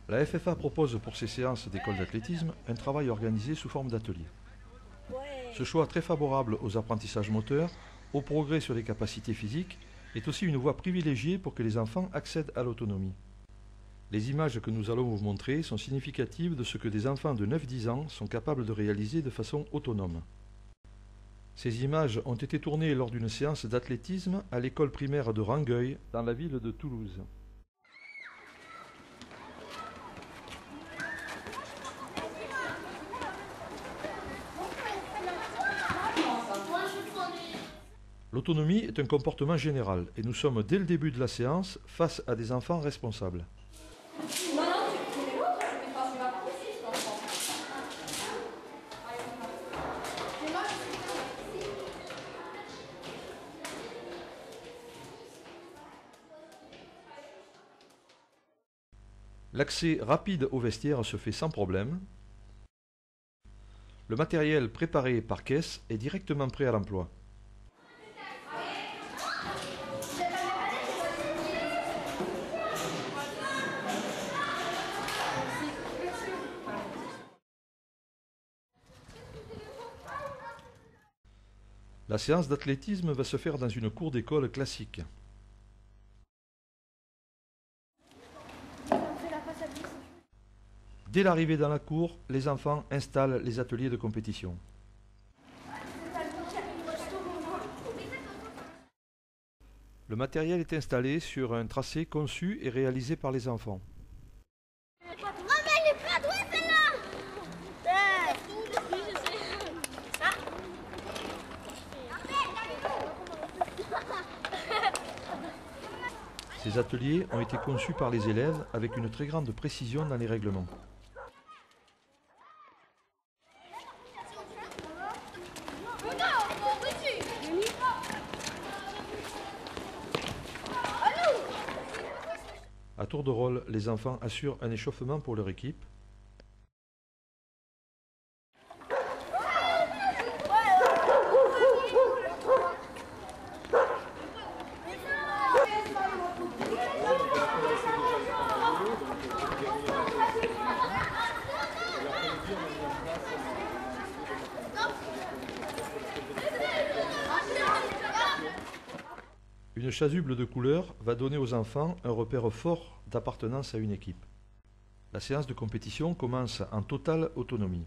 La FFA propose pour ces séances d'école d'athlétisme un travail organisé sous forme d'atelier. Ce choix très favorable aux apprentissages moteurs, au progrès sur les capacités physiques, est aussi une voie privilégiée pour que les enfants accèdent à l'autonomie. Les images que nous allons vous montrer sont significatives de ce que des enfants de 9-10 ans sont capables de réaliser de façon autonome. Ces images ont été tournées lors d'une séance d'athlétisme à l'école primaire de Rangueil, dans la ville de Toulouse. L'autonomie est un comportement général et nous sommes dès le début de la séance face à des enfants responsables. L'accès rapide au vestiaire se fait sans problème. Le matériel préparé par caisse est directement prêt à l'emploi. La séance d'athlétisme va se faire dans une cour d'école classique. Dès l'arrivée dans la cour, les enfants installent les ateliers de compétition. Le matériel est installé sur un tracé conçu et réalisé par les enfants. Ces ateliers ont été conçus par les élèves avec une très grande précision dans les règlements. À tour de rôle, les enfants assurent un échauffement pour leur équipe. Une chasuble de couleur va donner aux enfants un repère fort d'appartenance à une équipe. La séance de compétition commence en totale autonomie.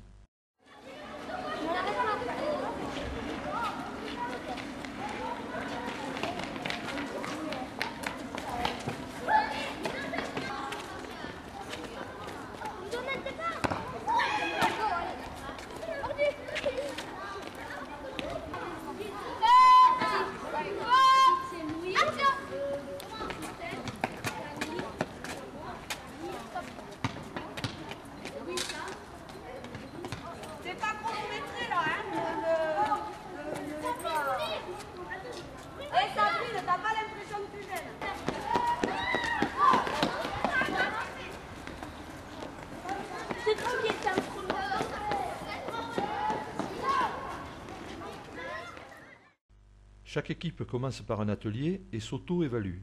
Chaque équipe commence par un atelier et s'auto-évalue.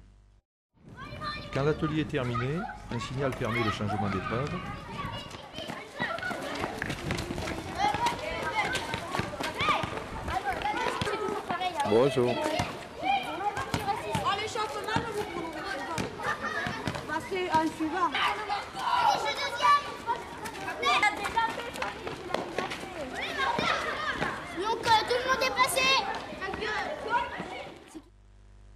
Quand l'atelier est terminé, un signal permet le changement d'épreuve. Bonjour. L'échauffement, vous passez en suivant. Donc tout le monde est passé.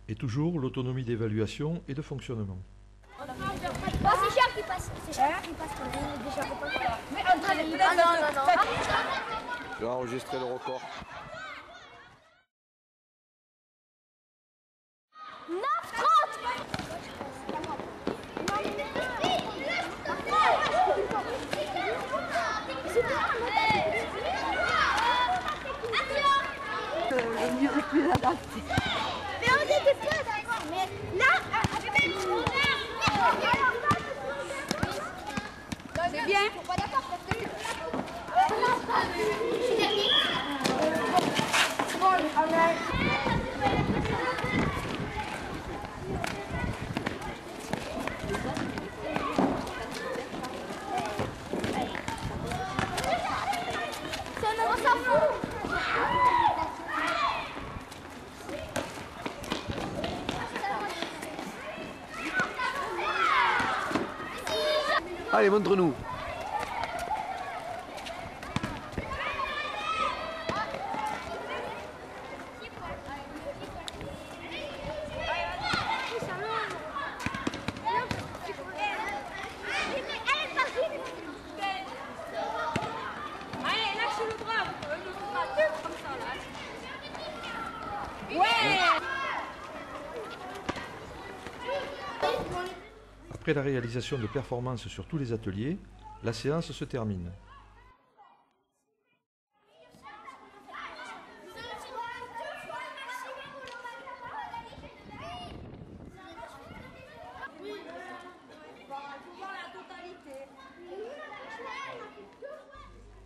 Et toujours l'autonomie d'évaluation et de fonctionnement. Oh, c'est Charles qui passe. C'est Charles qui passe. Mais entraînez-vous. Non. Je vais enregistrer le record. 9:30. Mais on n'était pas d'accord. Mais là, C'est bien. faut pas d'accord parce que... Allez, montre-nous. Après la réalisation de performances sur tous les ateliers, la séance se termine.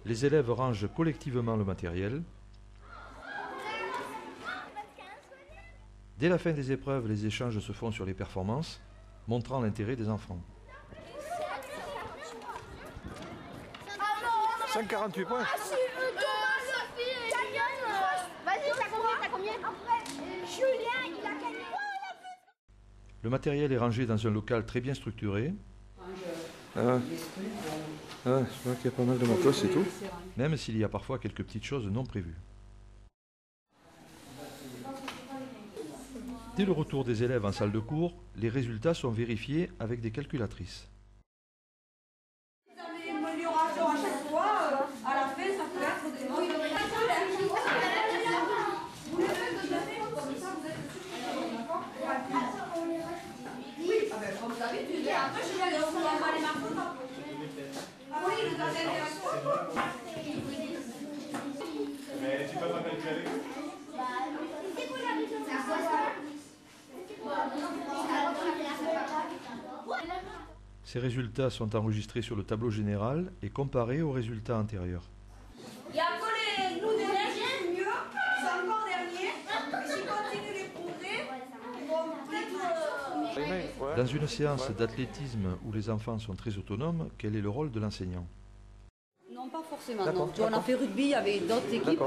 Les élèves rangent collectivement le matériel. Dès la fin des épreuves, les échanges se font sur les performances, montrant l'intérêt des enfants. 148 points. Vas-y, t'as combien? Julien, il a gagné. Le matériel est rangé dans un local très bien structuré. Ah, je vois qu'il y a pas mal de matos et tout. Même s'il y a parfois quelques petites choses non prévues. Dès le retour des élèves en salle de cours, les résultats sont vérifiés avec des calculatrices. Vous avez une amélioration à chaque fois, à la fin, ça peut être des mots. Vous les faites de donner, comme ça vous êtes oui, comme vous avez dit, après je vais aller au fond, on va les marquer. Ah oui, vous avez mais tu peux pas calculer. Ces résultats sont enregistrés sur le tableau général et comparés aux résultats antérieurs. Il y a que les nous derniers, mieux, c'est encore dernier. Et s'ils continuent les progrès, ils vont peut-être. Dans une séance d'athlétisme où les enfants sont très autonomes, quel est le rôle de l'enseignant? Non, pas forcément. Non. On a fait rugby, il y avait d'autres équipes.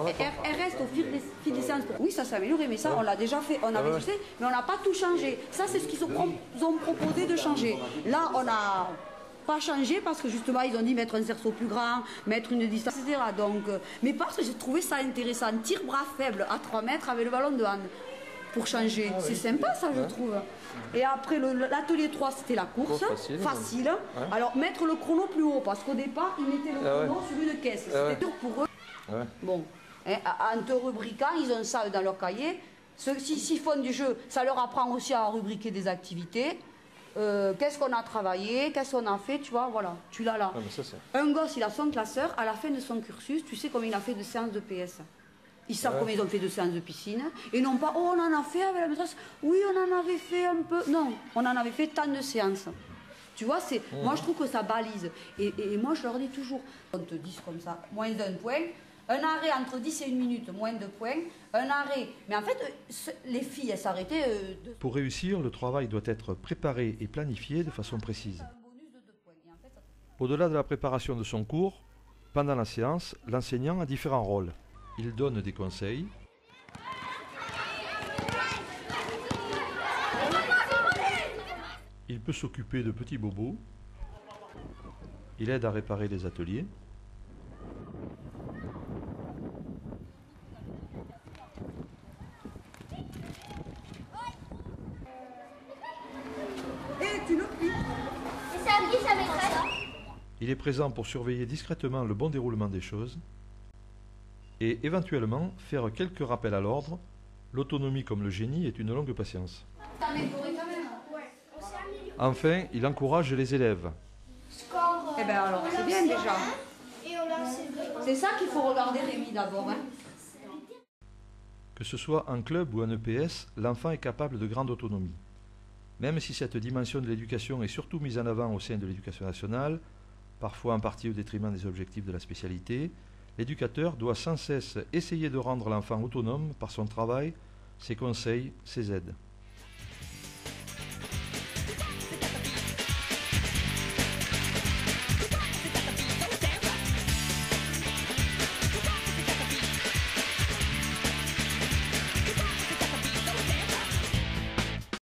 Elle reste au fil des séances. Oui, ça s'est amélioré, mais ça, on l'a déjà fait. On avait fait, mais on n'a pas tout changé. Ça, c'est ce qu'ils ont proposé de changer. Là, on n'a pas changé parce que justement, ils ont dit mettre un cerceau plus grand, mettre une distance, etc. Donc, mais parce que j'ai trouvé ça intéressant. Tir bras faible à 3 mètres avec le ballon de hand. Pour changer. C'est sympa, ça, je trouve. Et après, l'atelier 3, c'était la course. Facile. Ouais. Alors, mettre le chrono plus haut, parce qu'au départ, ils mettaient le chrono sur une caisse. C'était dur pour eux. Ouais. Bon, hein, en te rubriquant, ils ont ça dans leur cahier. S'ils font du jeu, ça leur apprend aussi à rubriquer des activités. Qu'est-ce qu'on a travaillé, qu'est-ce qu'on a fait, tu vois, voilà, tu l'as là. Un gosse, il a son classeur, à la fin de son cursus, tu sais combien il a fait de séances de PS. Ils savent combien ils ont fait de séances de piscine. Et non pas, oh, on en a fait avec la maîtresse. Oui, on en avait fait un peu. Non, on en avait fait tant de séances. Tu vois, moi, je trouve que ça balise. Et moi, je leur dis toujours, on te dit comme ça, moins d'un point. Un arrêt entre 10 et 1 minute, moins de points. Un arrêt. Mais en fait, les filles, elles s'arrêtaient. Pour réussir, le travail doit être préparé et planifié de façon précise. Au-delà de la préparation de son cours, pendant la séance, l'enseignant a différents rôles. Il donne des conseils. Il peut s'occuper de petits bobos. Il aide à réparer les ateliers. Et tu le plies. Et ça me dit sa maîtresse. Il est présent pour surveiller discrètement le bon déroulement des choses et éventuellement faire quelques rappels à l'ordre. L'autonomie comme le génie est une longue patience. Enfin, il encourage les élèves. Eh bien alors, c'est bien déjà. C'est ça qu'il faut regarder, Rémi, d'abord. Hein. Que ce soit en club ou en EPS, l'enfant est capable de grande autonomie. Même si cette dimension de l'éducation est surtout mise en avant au sein de l'éducation nationale, parfois en partie au détriment des objectifs de la spécialité, l'éducateur doit sans cesse essayer de rendre l'enfant autonome par son travail, ses conseils, ses aides.